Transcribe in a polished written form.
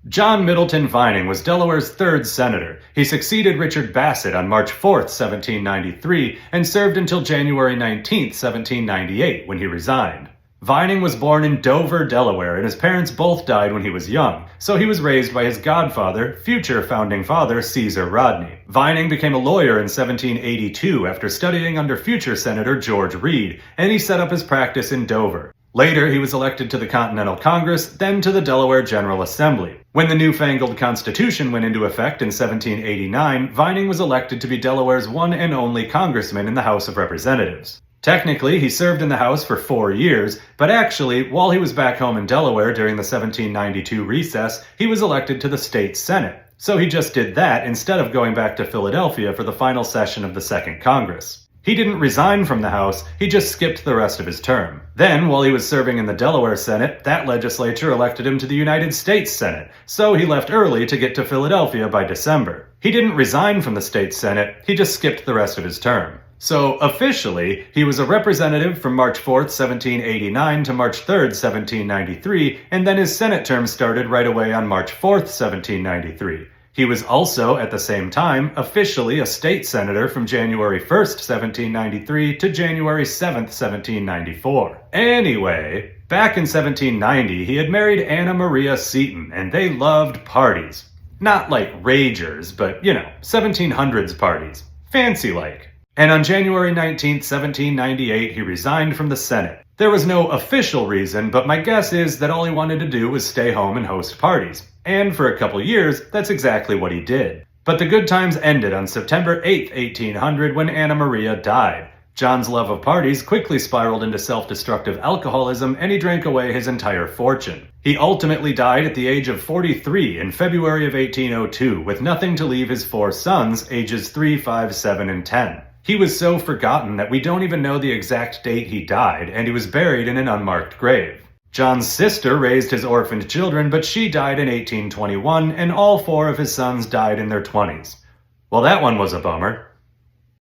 John Middleton Vining was Delaware's third senator. He succeeded Richard Bassett on March 4, 1793, and served until January 19, 1798, when he resigned. Vining was born in Dover, Delaware, and his parents both died when he was young, so he was raised by his godfather, future founding father Caesar Rodney. Vining became a lawyer in 1782 after studying under future Senator George Read, and he set up his practice in Dover. Later, he was elected to the Continental Congress, then to the Delaware General Assembly. When the newfangled Constitution went into effect in 1789, Vining was elected to be Delaware's one and only congressman in the House of Representatives. Technically, he served in the House for 4 years, but actually, while he was back home in Delaware during the 1792 recess, he was elected to the state Senate. So he just did that instead of going back to Philadelphia for the final session of the Second Congress. He didn't resign from the House, he just skipped the rest of his term. Then, while he was serving in the Delaware Senate, that legislature elected him to the United States Senate, so he left early to get to Philadelphia by December. He didn't resign from the state Senate, he just skipped the rest of his term. So, officially, he was a representative from March 4th, 1789 to March 3rd, 1793, and then his Senate term started right away on March 4th, 1793. He was also, at the same time, officially a state senator from January 1st, 1793 to January 7th, 1794. Anyway, back in 1790, he had married Anna Maria Seton, and they loved parties. Not like ragers, but, 1700s parties. Fancy-like. And on January 19th, 1798, he resigned from the Senate. There was no official reason, but my guess is that all he wanted to do was stay home and host parties. And for a couple years, that's exactly what he did. But the good times ended on September 8, 1800, when Anna Maria died. John's love of parties quickly spiraled into self-destructive alcoholism, and he drank away his entire fortune. He ultimately died at the age of 43 in February of 1802, with nothing to leave his 4 sons, ages 3, 5, 7, and 10. He was so forgotten that we don't even know the exact date he died, and he was buried in an unmarked grave. John's sister raised his orphaned children, but she died in 1821, and all 4 of his sons died in their 20s. Well, that one was a bummer.